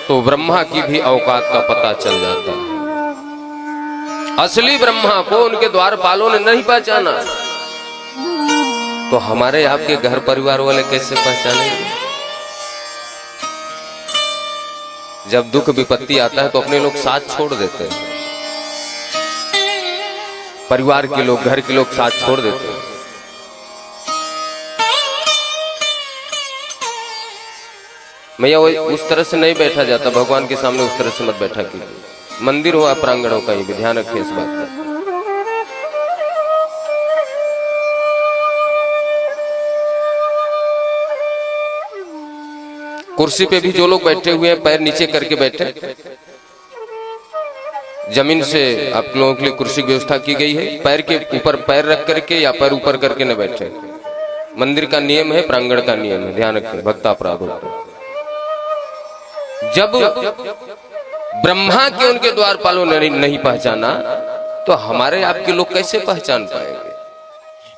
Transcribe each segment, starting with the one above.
तो ब्रह्मा की भी औकात का पता चल जाता है। असली ब्रह्मा को उनके द्वारपालों ने नहीं पहचाना, तो हमारे आपके घर परिवार वाले कैसे पहचानेंगे? जब दुख विपत्ति आता है तो अपने लोग साथ छोड़ देते हैं, परिवार के लोग, घर के लोग साथ छोड़ देते हैं। भैया वो उस तरह से नहीं बैठा जाता भगवान के सामने, उस तरह से मत बैठा कीजिए। मंदिर हो प्रांगण हो, कहीं भी ध्यान रखिए इस बात का। कुर्सी पे भी जो लोग बैठे हुए हैं पैर नीचे करके बैठे, जमीन से आप लोगों के लिए कुर्सी की व्यवस्था की गई है। पैर के ऊपर पैर रख करके या पैर ऊपर करके न बैठे। मंदिर का नियम है, प्रांगण का नियम है, ध्यान रखें, भक्ता अपराध होता है। जब ब्रह्मा के उनके द्वारपालों ने नहीं पहचाना तो हमारे आपके लोग कैसे पहचान पाएंगे?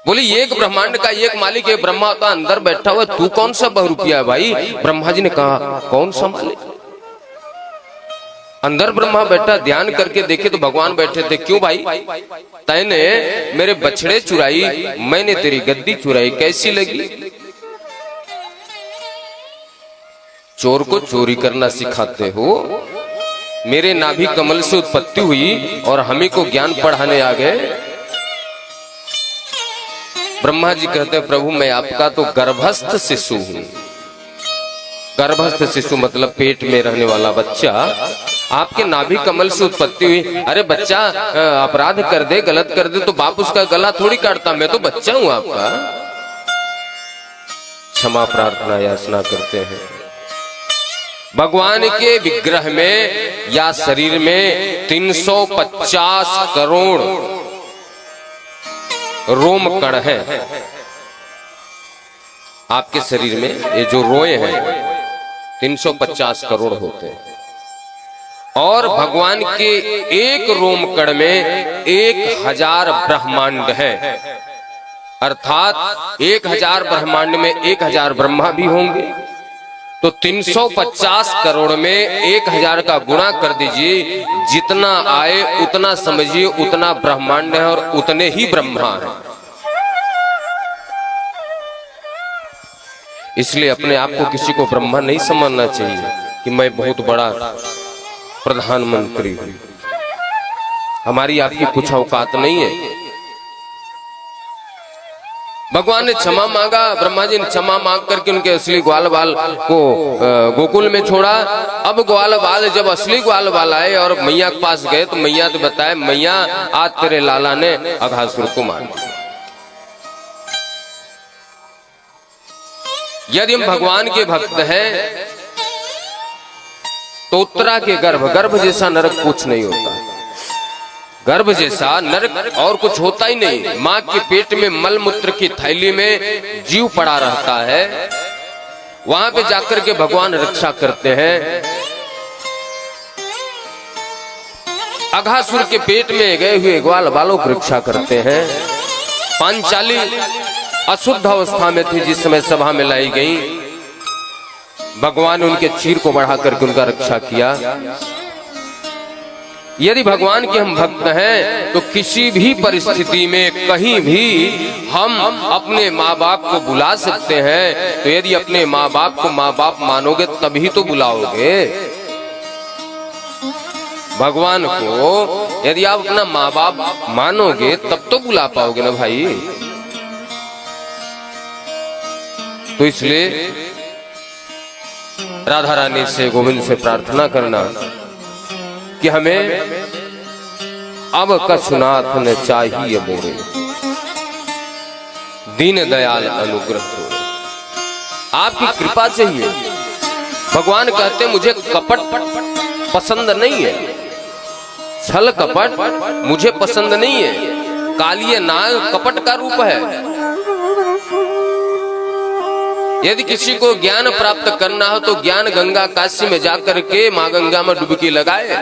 बोले एक ब्रह्मांड का एक मालिक है, ब्रह्मा का अंदर बैठा हुआ, तू कौन सा बहुरूपिया है भाई? ब्रह्मा जी ने कहा कौन सा मालिक? अंदर ब्रह्मा बैठा, ध्यान करके देखे तो भगवान बैठे थे। क्यों भाई? तैने मेरे बछड़े चुराई, मैंने तेरी गद्दी चुराई, कैसी लगी? चोर को चोरी करना सिखाते हो, मेरे नाभि कमल से उत्पत्ति हुई और हमें को ज्ञान पढ़ाने आ गए। ब्रह्मा जी कहते हैं प्रभु मैं आपका तो गर्भस्थ शिशु हूं। गर्भस्थ शिशु मतलब पेट में रहने वाला बच्चा, आपके नाभि कमल से उत्पत्ति हुई। अरे बच्चा अपराध कर दे, गलत कर दे तो बाप उसका गला थोड़ी काटता, मैं तो बच्चा हूं आपका। क्षमा प्रार्थना याचना करते हैं। भगवान के विग्रह में या शरीर में 350 करोड़ रोम कण है। आपके शरीर में ये जो रोए हैं 350 करोड़ होते हैं, और भगवान के एक रोम कण में 1000 ब्रह्मांड है। अर्थात 1000 ब्रह्मांड में 1000 ब्रह्मा भी होंगे, तो 350 करोड़ में 1000 का गुणा कर दीजिए, जितना आए उतना समझिए उतना ब्रह्मांड है और उतने ही ब्रह्मा है। इसलिए अपने आप को किसी को ब्रह्मा नहीं समझना चाहिए कि मैं बहुत बड़ा प्रधानमंत्री हूं। हमारी आपकी कुछ औकात नहीं है। भगवान ने क्षमा मांगा, ब्रह्मा जी ने क्षमा मांग करके उनके असली ग्वाल बाल को गोकुल में छोड़ा। अब ग्वाल बाल जब असली ग्वाल बाल आए और मैया के पास गए तो मैया ने बताया मैया आज तेरे लाला ने अघासुर को मार दिया। यदि हम भगवान के भक्त हैं तो उत्तरा के गर्भ जैसा नरक कुछ नहीं होता। गर्भ जैसा नरक और कुछ होता ही नहीं। माँ के पेट में मल मूत्र की थैली में जीव पड़ा रहता है, वहां पे जाकर के भगवान रक्षा करते हैं। अघासुर के पेट में गए हुए ग्वाल बालों की रक्षा करते हैं। पांचाली अशुद्ध अवस्था में थी जिस समय सभा में लाई गई, भगवान ने उनके चीर को बढ़ा करके उनका रक्षा किया। यदि भगवान के हम भक्त हैं तो किसी भी परिस्थिति में कहीं भी हम अपने माँ बाप को बुला सकते हैं। तो यदि अपने माँ बाप को माँ बाप मानोगे तभी तो बुलाओगे। भगवान को यदि आप अपना माँ बाप मानोगे तब तो बुला पाओगे ना भाई। तो इसलिए राधा रानी से, गोविंद से प्रार्थना करना कि हमें अब कछुनाथ न चाहिए मोरे, दीन दयाल अनुग्रह हो। आपकी कृपा चाहिए। भगवान कहते मुझे कपट पसंद नहीं है, छल कपट मुझे पसंद नहीं है। कालिए नाग कपट का रूप है। यदि किसी को ज्ञान प्राप्त करना हो तो ज्ञान गंगा काशी में जाकर के माँ गंगा में डुबकी लगाए।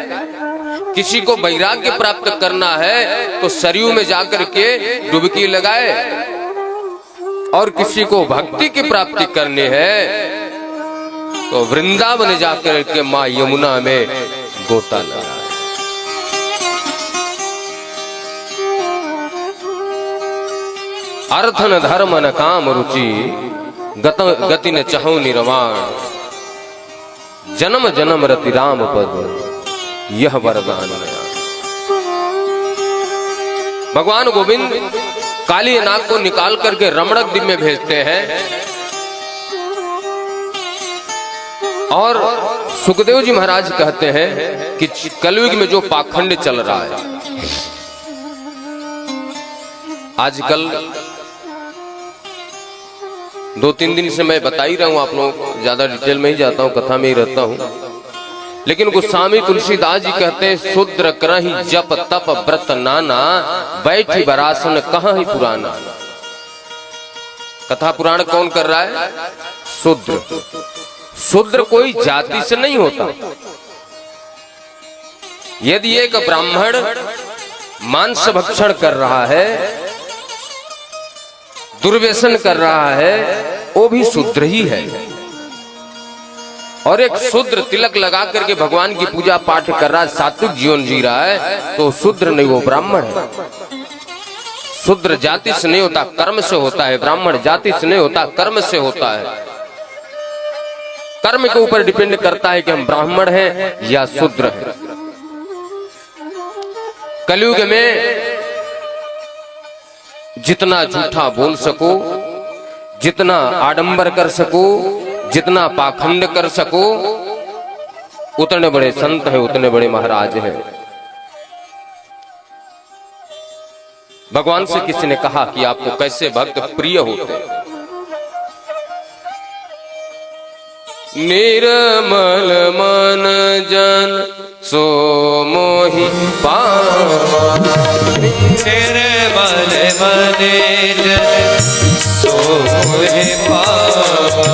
किसी को वैराग्य प्राप्त करना है तो सरयू में जाकर के डुबकी लगाए। और किसी को भक्ति की प्राप्ति करनी है तो वृंदावन जाकर के माँ यमुना में गोता लगा। अर्थ न धर्म न काम रुचि गति न चहु निर्वाण जन्म जन्म रति राम पद यह वरदान नया। भगवान गोविंद काली नाग को निकाल करके रमणक द्वीप में भेजते हैं और सुखदेव जी महाराज कहते हैं कि कलयुग में जो पाखंड चल रहा है आजकल, 2-3 दिन से मैं बता ही रहा हूं आप लोगों को, ज्यादा डिटेल में ही जाता हूं, कथा में ही रहता हूं, लेकिन गोस्वामी तुलसीदास जी कहते हैं शूद्र करहि जप तप व्रत नाना बैठी बरासन कहाँ ही पुराना। कथा पुराण कौन कर रहा है? शूद्र। शूद्र कोई जाति से नहीं होता। यदि एक ब्राह्मण मांस भक्षण कर रहा है, दुर्व्यसन कर रहा है, वो भी शूद्र ही है। और एक शूद्र तिलक लगा करके भगवान की पूजा पाठ कर रहा है, सात्विक जीवन जी रहा है, तो शूद्र नहीं, वो ब्राह्मण है। शूद्र जाति से नहीं होता, कर्म से होता है। ब्राह्मण जाति से नहीं होता, कर्म से होता है। कर्म के ऊपर डिपेंड करता है कि हम ब्राह्मण हैं या शूद्र हैं। कलयुग में जितना झूठा बोल सको, जितना आडंबर कर सको, जितना पाखंड कर सको, उतने बड़े संत हैं, उतने बड़े महाराज हैं। भगवान से किसी ने कहा कि आपको कैसे भक्त प्रिय होते हैं? निर्मल मन जन सो मोहि पावा, निर्मल मन जन सो मोहि पावा,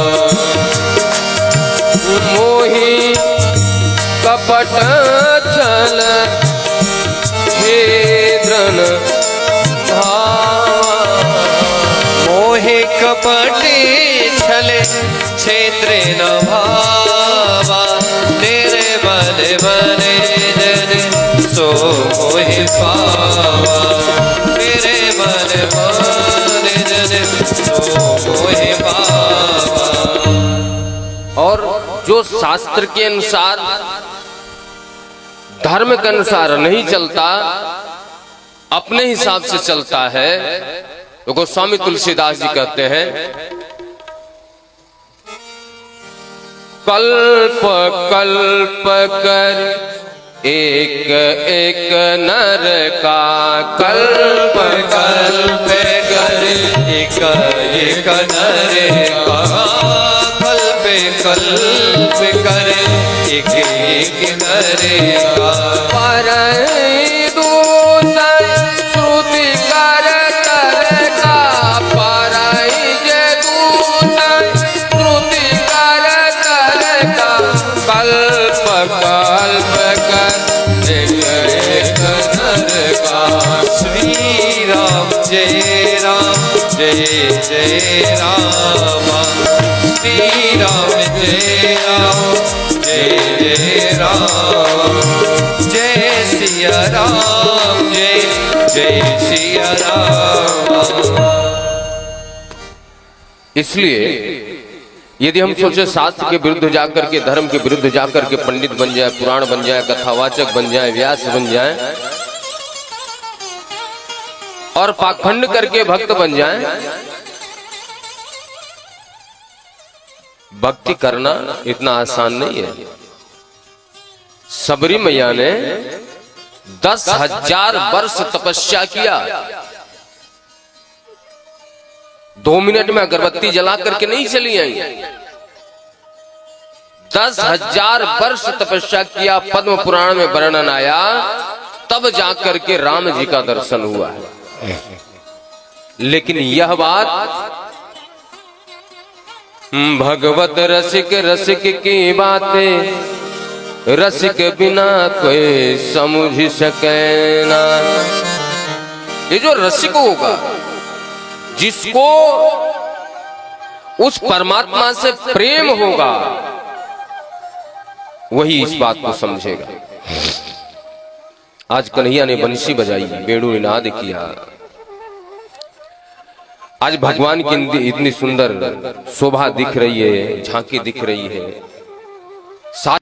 मोहि कपट छल छेद्रन धावा, मोहि कपटे छले क्षेत्रे न भावा, निर्मल मन जन सो मोहि पावा, निर्मल मन जन सो मोहि पावा। और जो शास्त्र के अनुसार, धर्म के अनुसार नहीं चलता, अपने हिसाब से चलता है, तो गोस्वामी तुलसीदास जी कहते हैं कल्प कल्प कर एक एक नर का, कल्प कल्प कर एक एक नर का, कल्प कल्प कर एक एक नर का, पर दूसर श्रुति कर कर का, पर दूसर श्रुति कर कर का, कल्प कल्प कर एक नर का। श्री राम जय राम जय जय राम, श्री राम जय राम जय जय राम, जय सिया राम जय जय सिया राम। इसलिए यदि हम सोचे शास्त्र के विरुद्ध जाकर के, धर्म के विरुद्ध जाकर के पंडित बन जाए, पुराण बन जाए, कथावाचक बन जाए, व्यास बन जाए और पाखंड करके भक्त बन जाए, भक्ति करना इतना आसान नहीं है। सबरी मैया ने 10,000 वर्ष तपस्या किया। 2 मिनट में अगरबत्ती जला करके नहीं चली आई। 10,000 वर्ष तपस्या किया, पद्म पुराण में वर्णन आया, तब जाकर के राम जी का दर्शन हुआ है। लेकिन यह बात भगवत रसिक रसिक की बातें रसिक बिना कोई समझ सके ना। ये जो रसिक होगा, जिसको उस परमात्मा से प्रेम होगा, वही इस बात को समझेगा। आज कन्हैया ने बंसी बजाई, बेड़ू निनाद किया। आज भगवान की इतनी सुंदर शोभा दिख रही है, झांकी दिख रही है।